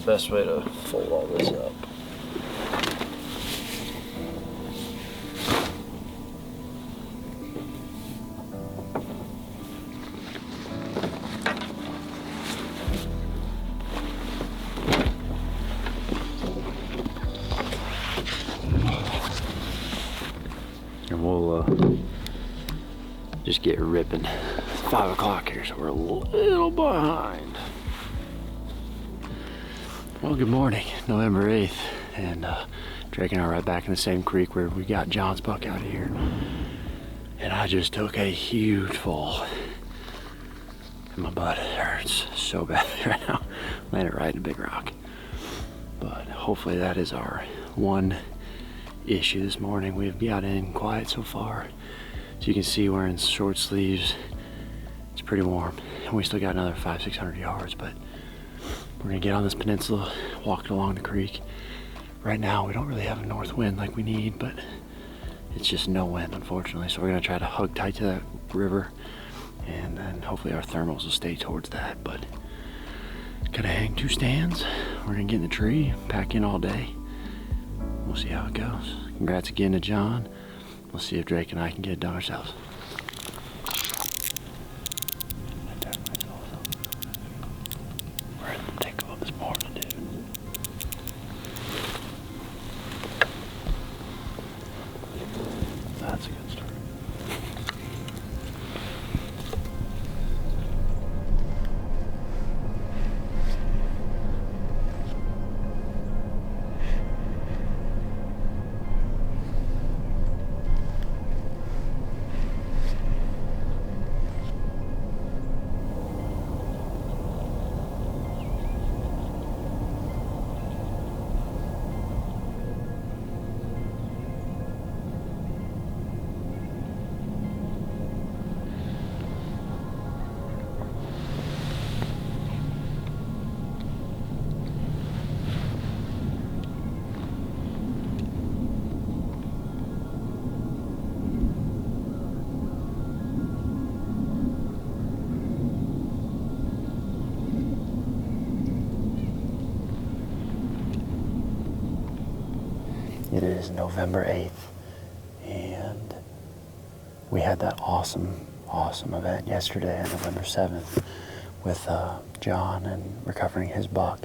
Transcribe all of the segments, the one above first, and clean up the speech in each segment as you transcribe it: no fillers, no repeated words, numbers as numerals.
best way to fold all this up. And we'll just get ripping. It's 5 o'clock here, so we're a little behind. Well, good morning, November 8th, and Drake and I are right back in the same creek where we got John's buck out of here. And I just took a huge fall. And my butt hurts so bad right now. Landed right in a big rock. But hopefully that is our one issue this morning. We've got in quiet so far. As you can see, we're in short sleeves. It's pretty warm. And we still got another 500-600 yards, but we're gonna get on this peninsula, walk it along the creek. Right now, we don't really have a north wind like we need, but it's just no wind, unfortunately. So we're gonna try to hug tight to that river, and then hopefully our thermals will stay towards that. But gotta hang 2 stands. We're gonna get in the tree, pack in all day. We'll see how it goes. Congrats again to John. We'll see if Drake and I can get it done ourselves. We're in the thick of this morning, dude. That's a good start. It is November 8th, and we had that awesome event yesterday on November 7th with John and recovering his buck.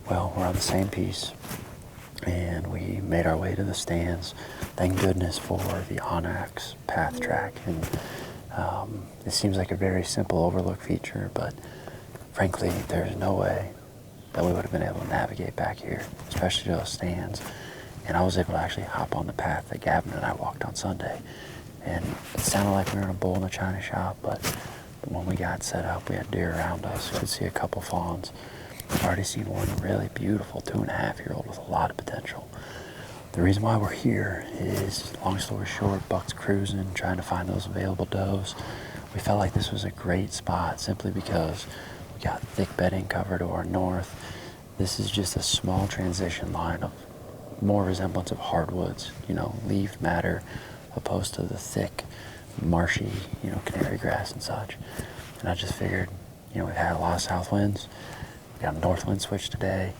Well, we're on the same piece, and we made our way to the stands. Thank goodness for the Onyx path track, and it seems like a very simple overlook feature, but frankly, there's no way that we would have been able to navigate back here, especially those stands. And I was able to actually hop on the path that Gavin and I walked on Sunday. And it sounded like we were in a bull in a china shop, but when we got set up, we had deer around us. We could see a couple fawns. I've already seen one really beautiful 2.5-year-old with a lot of potential. The reason why we're here is, long story short, buck's cruising, trying to find those available does. We felt like this was a great spot simply because we got thick bedding cover to our north. This is just a small transition line of more resemblance of hardwoods, leaved matter, opposed to the thick, marshy, canary grass and such. And I just figured, we've had a lot of south winds. We got a north wind switch today.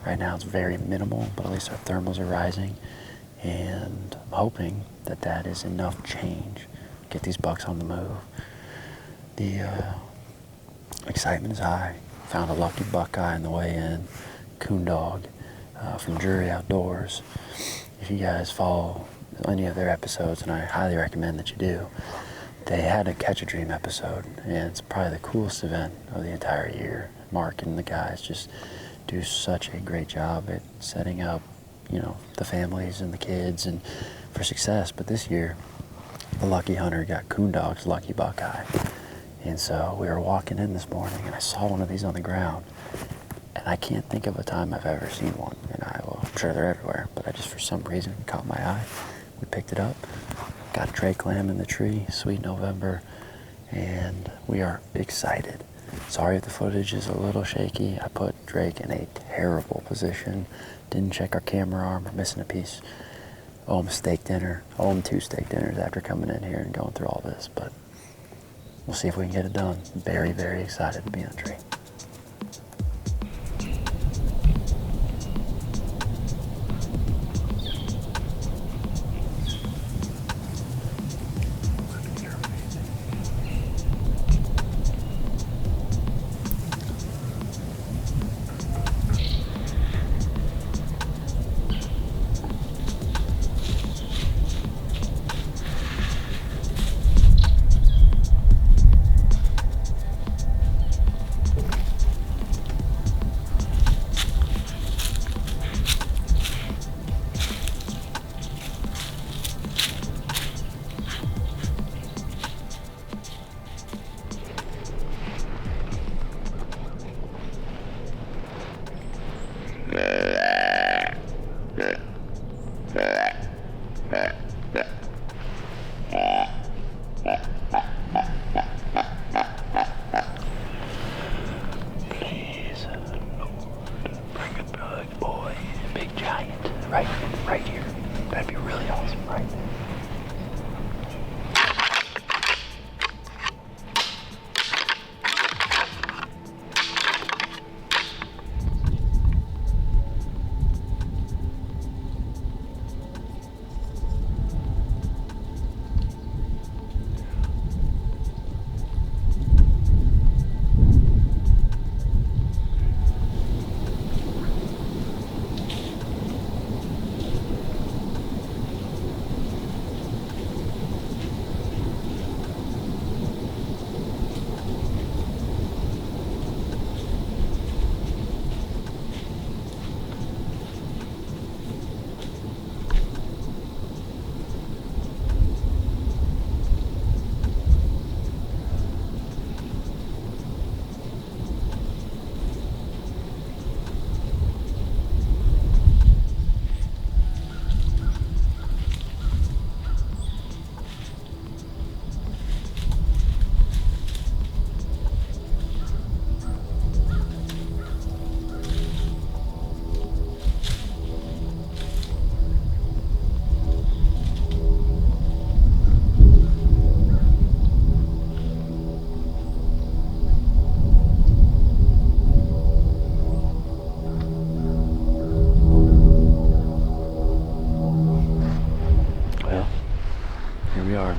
Right now it's very minimal, but at least our thermals are rising. And I'm hoping that that is enough change. Get these bucks on the move. The excitement is high. Found a lucky buckeye on the way in, coon dog. From Drury Outdoors. If you guys follow any of their episodes, and I highly recommend that you do, they had a Catch a Dream episode, and it's probably the coolest event of the entire year. Mark and the guys just do such a great job at setting up, the families and the kids and for success. But this year, the lucky hunter got coon dog's lucky buckeye. And so we were walking in this morning, and I saw one of these on the ground. And I can't think of a time I've ever seen one in Iowa. I'm sure they're everywhere, but I just, for some reason, caught my eye. We picked it up, got a Drake lamb in the tree, sweet November, and we are excited. Sorry if the footage is a little shaky. I put Drake in a terrible position. Didn't check our camera arm. We're missing a piece. Owe him a steak dinner. Owe him 2 steak dinners after coming in here and going through all this, but we'll see if we can get it done. Very, very excited to be in the tree. right here. That'd be really awesome, right there.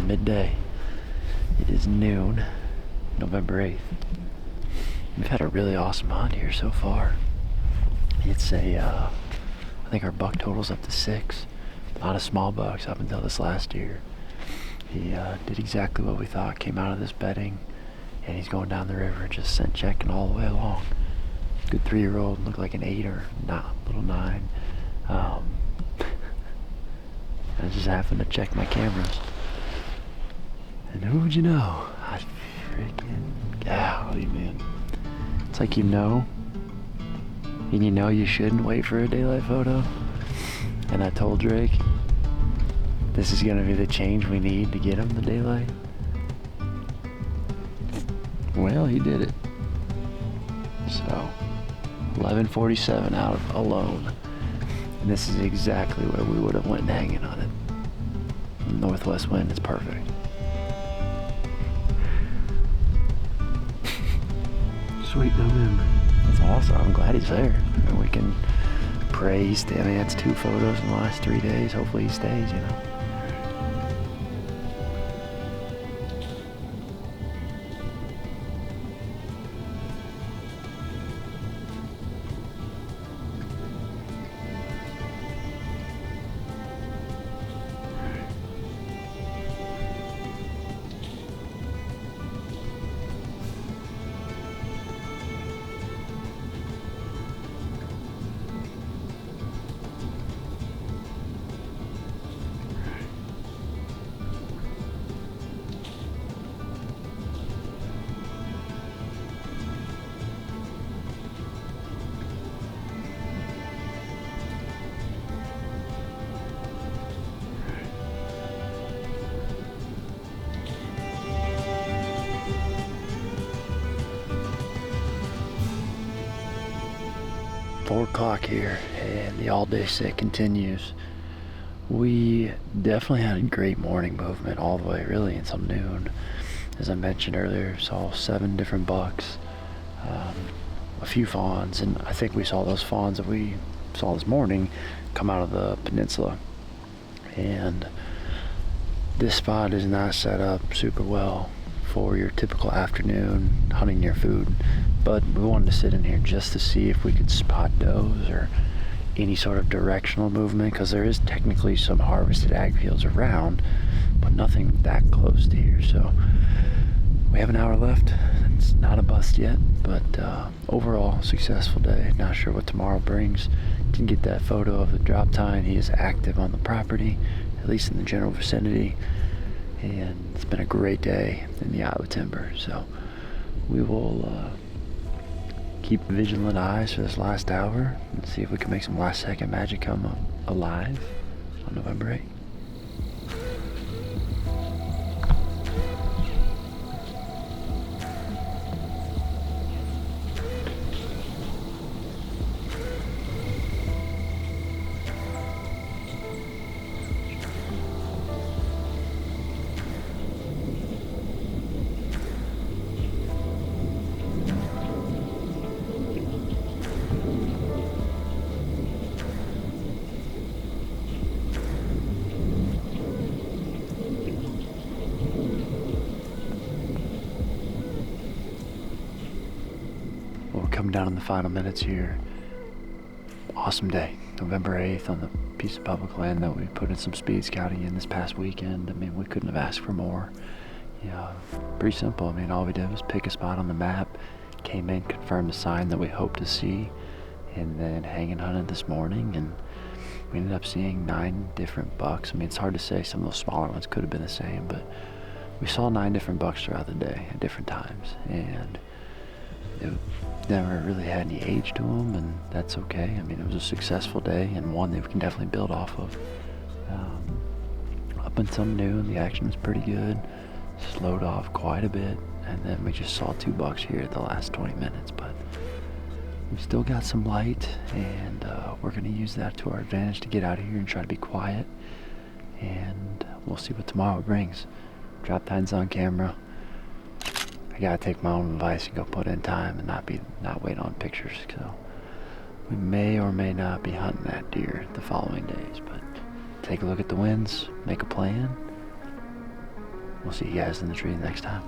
Midday. It is noon, November 8th. We've had a really awesome hunt here so far. It's I think our buck total's up to 6. A lot of small bucks up until this last year. He did exactly what we thought, came out of this bedding, and he's going down the river, just scent checking all the way along. Good 3-year-old, looked like an 8 or not, little 9. I just happened to check my cameras. And who would you know? I freaking golly, man. It's like you know, and you know you shouldn't wait for a daylight photo. And I told Drake, this is gonna be the change we need to get him the daylight. Well, he did it. So, 11:47 out alone. And this is exactly where we would have went hanging on it. Northwest wind is perfect. Sweet November. That's awesome. I'm glad he's there. And we can pray he stays. I mean, that's 2 photos in the last 3 days. Hopefully he stays, you know. Four o'clock here, and the all-day sit continues. We definitely had a great morning movement all the way, really, until noon. As I mentioned earlier, saw 7 different bucks, a few fawns, and I think we saw those fawns that we saw this morning come out of the peninsula. And this spot is not set up super well for your typical afternoon hunting near food, but we wanted to sit in here just to see if we could spot does or any sort of directional movement, because there is technically some harvested ag fields around, but nothing that close to here. So we have an hour left. It's not a bust yet, but overall successful day. Not sure what tomorrow brings. Didn't get that photo of the drop tine. He is active on the property, at least in the general vicinity, and it's been a great day in the Iowa timber. So we will keep vigilant eyes for this last hour and see if we can make some last second magic come alive on November 8th. coming down in the final minutes here. Awesome day, November 8th, on the piece of public land that we put in some speed scouting in this past weekend. I mean, we couldn't have asked for more. Pretty simple. I mean, all we did was pick a spot on the map, came in, confirmed the sign that we hoped to see, and then hanging hunted this morning, and we ended up seeing 9 different bucks. I mean, it's hard to say. Some of those smaller ones could have been the same, but we saw 9 different bucks throughout the day at different times, and it never really had any age to them, and that's okay. I mean, it was a successful day, and one that we can definitely build off of. Up until noon, the action was pretty good. Slowed off quite a bit, and then we just saw 2 bucks here at the last 20 minutes, but we've still got some light, and we're going to use that to our advantage to get out of here and try to be quiet, and we'll see what tomorrow brings. Drop Tine's on camera. I gotta take my own advice and go put in time and not wait on pictures. So we may or may not be hunting that deer the following days, but take a look at the winds, make a plan. We'll see you guys in the tree next time.